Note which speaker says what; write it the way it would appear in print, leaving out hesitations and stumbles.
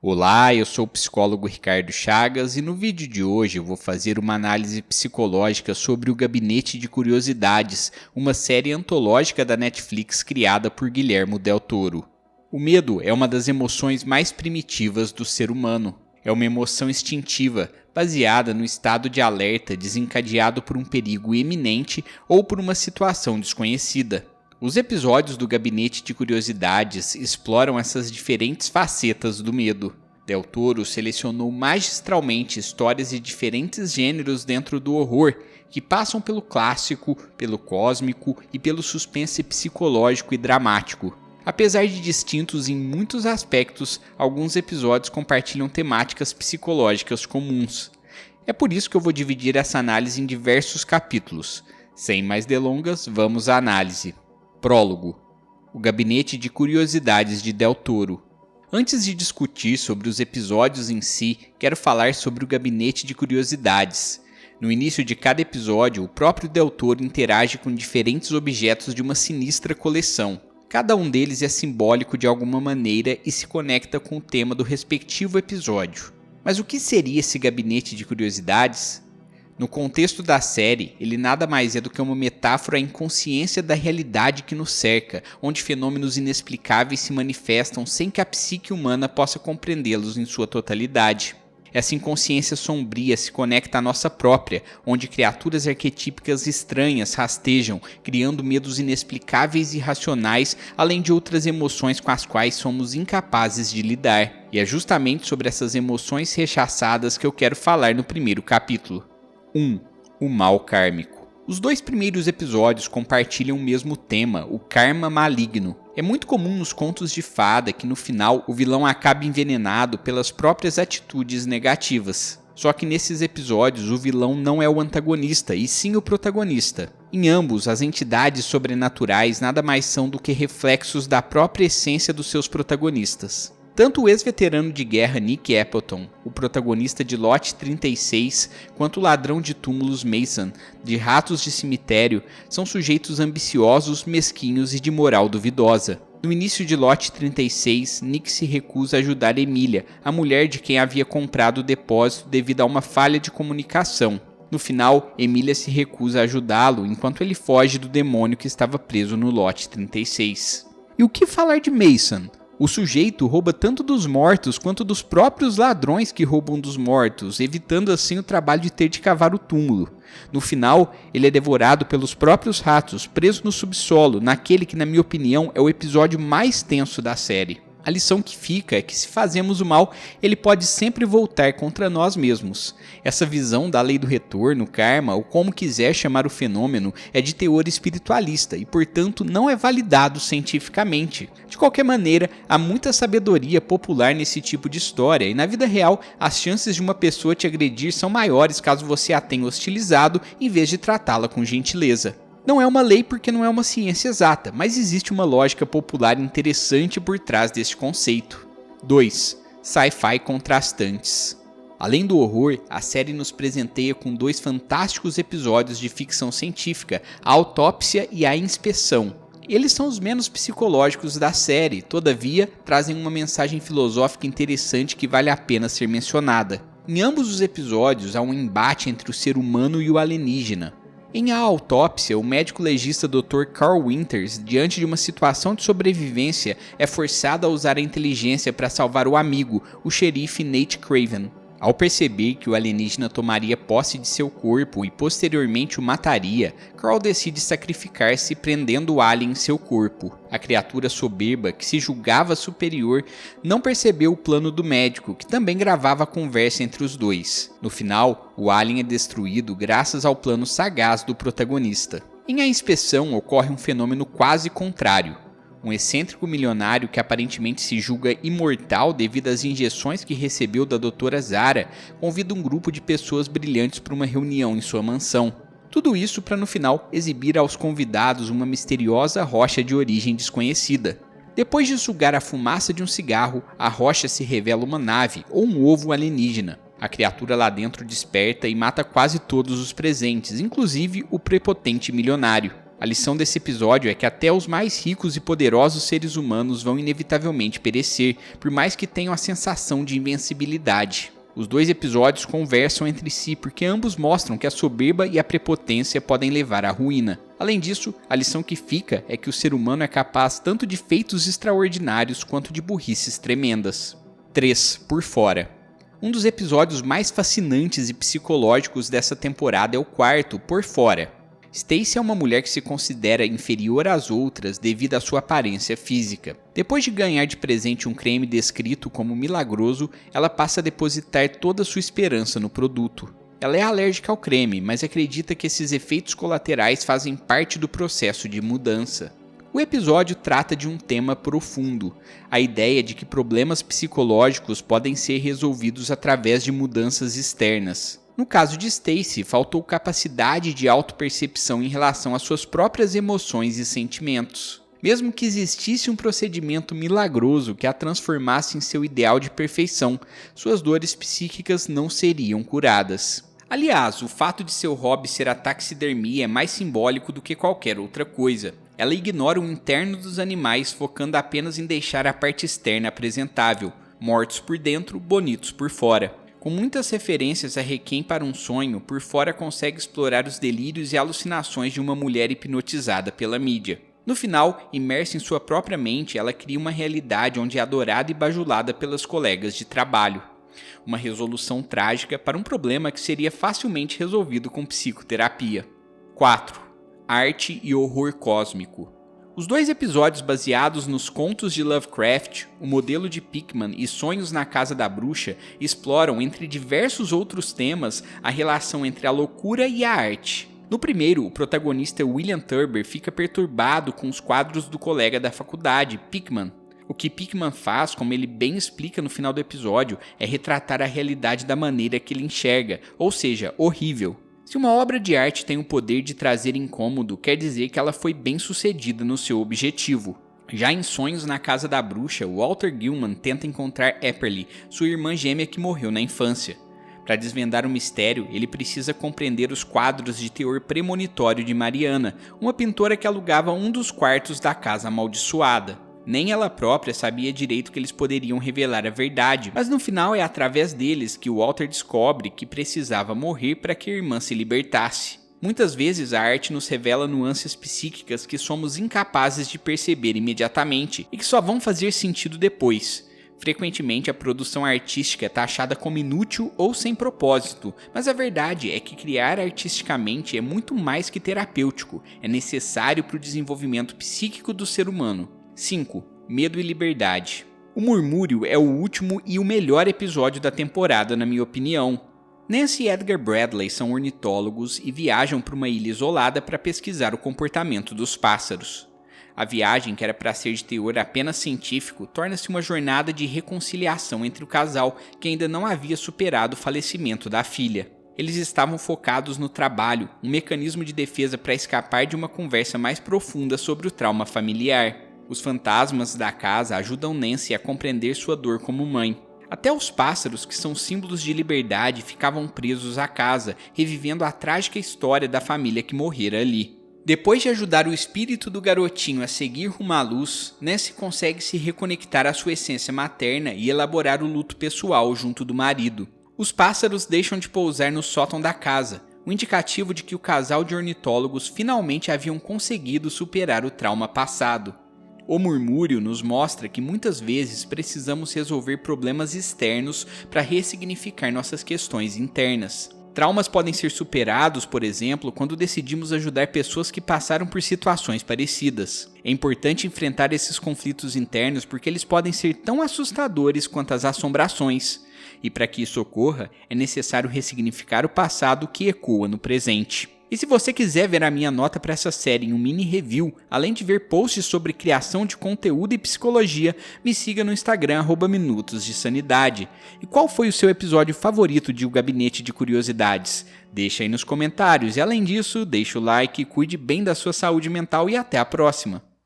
Speaker 1: Olá, eu sou o psicólogo Ricardo Chagas e no vídeo de hoje eu vou fazer uma análise psicológica sobre o Gabinete de Curiosidades, uma série antológica da Netflix criada por Guillermo del Toro. O medo é uma das emoções mais primitivas do ser humano. É uma emoção instintiva, baseada no estado de alerta desencadeado por um perigo iminente ou por uma situação desconhecida. Os episódios do Gabinete de Curiosidades exploram essas diferentes facetas do medo. Del Toro selecionou magistralmente histórias de diferentes gêneros dentro do horror, que passam pelo clássico, pelo cósmico e pelo suspense psicológico e dramático. Apesar de distintos em muitos aspectos, alguns episódios compartilham temáticas psicológicas comuns. É por isso que eu vou dividir essa análise em diversos capítulos. Sem mais delongas, vamos à análise. Prólogo. O Gabinete de Curiosidades de Del Toro. Antes de discutir sobre os episódios em si, quero falar sobre o Gabinete de Curiosidades. No início de cada episódio, o próprio Del Toro interage com diferentes objetos de uma sinistra coleção. Cada um deles é simbólico de alguma maneira e se conecta com o tema do respectivo episódio. Mas o que seria esse Gabinete de Curiosidades? No contexto da série, ele nada mais é do que uma metáfora à inconsciência da realidade que nos cerca, onde fenômenos inexplicáveis se manifestam sem que a psique humana possa compreendê-los em sua totalidade. Essa inconsciência sombria se conecta à nossa própria, onde criaturas arquetípicas estranhas rastejam, criando medos inexplicáveis e irracionais, além de outras emoções com as quais somos incapazes de lidar. E é justamente sobre essas emoções rechaçadas que eu quero falar no primeiro capítulo. 1. O mal kármico. Os dois primeiros episódios compartilham o mesmo tema, o karma maligno. É muito comum nos contos de fada que no final o vilão acabe envenenado pelas próprias atitudes negativas. Só que nesses episódios o vilão não é o antagonista, e sim o protagonista. Em ambos, as entidades sobrenaturais nada mais são do que reflexos da própria essência dos seus protagonistas. Tanto o ex-veterano de guerra Nick Appleton, o protagonista de Lot 36, quanto o ladrão de túmulos Mason, de Ratos de Cemitério, são sujeitos ambiciosos, mesquinhos e de moral duvidosa. No início de Lot 36, Nick se recusa a ajudar Emília, a mulher de quem havia comprado o depósito devido a uma falha de comunicação. No final, Emília se recusa a ajudá-lo enquanto ele foge do demônio que estava preso no Lot 36. E o que falar de Mason? O sujeito rouba tanto dos mortos quanto dos próprios ladrões que roubam dos mortos, evitando assim o trabalho de ter de cavar o túmulo. No final, ele é devorado pelos próprios ratos, preso no subsolo, naquele que, na minha opinião, é o episódio mais tenso da série. A lição que fica é que se fazemos o mal, ele pode sempre voltar contra nós mesmos. Essa visão da lei do retorno, karma, ou como quiser chamar o fenômeno, é de teor espiritualista e, portanto, não é validado cientificamente. De qualquer maneira, há muita sabedoria popular nesse tipo de história e, na vida real, as chances de uma pessoa te agredir são maiores caso você a tenha hostilizado em vez de tratá-la com gentileza. Não é uma lei porque não é uma ciência exata, mas existe uma lógica popular interessante por trás deste conceito. 2. Sci-fi contrastantes. Além do horror, a série nos presenteia com dois fantásticos episódios de ficção científica, a autópsia e a inspeção. Eles são os menos psicológicos da série, todavia trazem uma mensagem filosófica interessante que vale a pena ser mencionada. Em ambos os episódios há um embate entre o ser humano e o alienígena. Em A Autópsia, o médico legista Dr. Carl Winters, diante de uma situação de sobrevivência, é forçado a usar a inteligência para salvar o amigo, o xerife Nate Craven. Ao perceber que o alienígena tomaria posse de seu corpo e posteriormente o mataria, Carl decide sacrificar-se prendendo o alien em seu corpo. A criatura soberba, que se julgava superior, não percebeu o plano do médico, que também gravava a conversa entre os dois. No final, o alien é destruído graças ao plano sagaz do protagonista. Em A Inspeção ocorre um fenômeno quase contrário. Um excêntrico milionário que aparentemente se julga imortal devido às injeções que recebeu da doutora Zara, convida um grupo de pessoas brilhantes para uma reunião em sua mansão. Tudo isso para no final exibir aos convidados uma misteriosa rocha de origem desconhecida. Depois de sugar a fumaça de um cigarro, a rocha se revela uma nave ou um ovo alienígena. A criatura lá dentro desperta e mata quase todos os presentes, inclusive o prepotente milionário. A lição desse episódio é que até os mais ricos e poderosos seres humanos vão inevitavelmente perecer, por mais que tenham a sensação de invencibilidade. Os dois episódios conversam entre si porque ambos mostram que a soberba e a prepotência podem levar à ruína. Além disso, a lição que fica é que o ser humano é capaz tanto de feitos extraordinários quanto de burrices tremendas. 3. Por fora. Um dos episódios mais fascinantes e psicológicos dessa temporada é o quarto, Por Fora. Stacy é uma mulher que se considera inferior às outras devido à sua aparência física. Depois de ganhar de presente um creme descrito como milagroso, ela passa a depositar toda a sua esperança no produto. Ela é alérgica ao creme, mas acredita que esses efeitos colaterais fazem parte do processo de mudança. O episódio trata de um tema profundo, a ideia de que problemas psicológicos podem ser resolvidos através de mudanças externas. No caso de Stacy, faltou capacidade de autopercepção em relação às suas próprias emoções e sentimentos. Mesmo que existisse um procedimento milagroso que a transformasse em seu ideal de perfeição, suas dores psíquicas não seriam curadas. Aliás, o fato de seu hobby ser a taxidermia é mais simbólico do que qualquer outra coisa. Ela ignora o interno dos animais, focando apenas em deixar a parte externa apresentável, mortos por dentro, bonitos por fora. Com muitas referências a Requiem para um Sonho, Por Fora consegue explorar os delírios e alucinações de uma mulher hipnotizada pela mídia. No final, imersa em sua própria mente, ela cria uma realidade onde é adorada e bajulada pelas colegas de trabalho. Uma resolução trágica para um problema que seria facilmente resolvido com psicoterapia. 4. Arte e horror cósmico. Os dois episódios baseados nos contos de Lovecraft, O Modelo de Pickman e Sonhos na Casa da Bruxa exploram, entre diversos outros temas, a relação entre a loucura e a arte. No primeiro, o protagonista William Turber fica perturbado com os quadros do colega da faculdade, Pickman. O que Pickman faz, como ele bem explica no final do episódio, é retratar a realidade da maneira que ele enxerga, ou seja, horrível. Se uma obra de arte tem o poder de trazer incômodo, quer dizer que ela foi bem sucedida no seu objetivo. Já em Sonhos na Casa da Bruxa, Walter Gilman tenta encontrar Epperly, sua irmã gêmea que morreu na infância. Para desvendar o mistério, ele precisa compreender os quadros de teor premonitório de Mariana, uma pintora que alugava um dos quartos da casa amaldiçoada. Nem ela própria sabia direito que eles poderiam revelar a verdade, mas no final é através deles que Walter descobre que precisava morrer para que a irmã se libertasse. Muitas vezes a arte nos revela nuances psíquicas que somos incapazes de perceber imediatamente e que só vão fazer sentido depois. Frequentemente a produção artística é taxada como inútil ou sem propósito, mas a verdade é que criar artisticamente é muito mais que terapêutico, é necessário para o desenvolvimento psíquico do ser humano. 5. Medo e Liberdade. O Murmúrio é o último e o melhor episódio da temporada, na minha opinião. Nancy e Edgar Bradley são ornitólogos e viajam para uma ilha isolada para pesquisar o comportamento dos pássaros. A viagem, que era para ser de teor apenas científico, torna-se uma jornada de reconciliação entre o casal que ainda não havia superado o falecimento da filha. Eles estavam focados no trabalho, um mecanismo de defesa para escapar de uma conversa mais profunda sobre o trauma familiar. Os fantasmas da casa ajudam Nancy a compreender sua dor como mãe. Até os pássaros, que são símbolos de liberdade, ficavam presos à casa, revivendo a trágica história da família que morrera ali. Depois de ajudar o espírito do garotinho a seguir rumo à luz, Nancy consegue se reconectar à sua essência materna e elaborar o luto pessoal junto do marido. Os pássaros deixam de pousar no sótão da casa, um indicativo de que o casal de ornitólogos finalmente haviam conseguido superar o trauma passado. O Murmúrio nos mostra que muitas vezes precisamos resolver problemas externos para ressignificar nossas questões internas. Traumas podem ser superados, por exemplo, quando decidimos ajudar pessoas que passaram por situações parecidas. É importante enfrentar esses conflitos internos porque eles podem ser tão assustadores quanto as assombrações. E para que isso ocorra, é necessário ressignificar o passado que ecoa no presente. E se você quiser ver a minha nota para essa série em um mini review, além de ver posts sobre criação de conteúdo e psicologia, me siga no Instagram @Minutos de Sanidade. E qual foi o seu episódio favorito de O Gabinete de Curiosidades? Deixa aí nos comentários e além disso, deixa o like, cuide bem da sua saúde mental e até a próxima.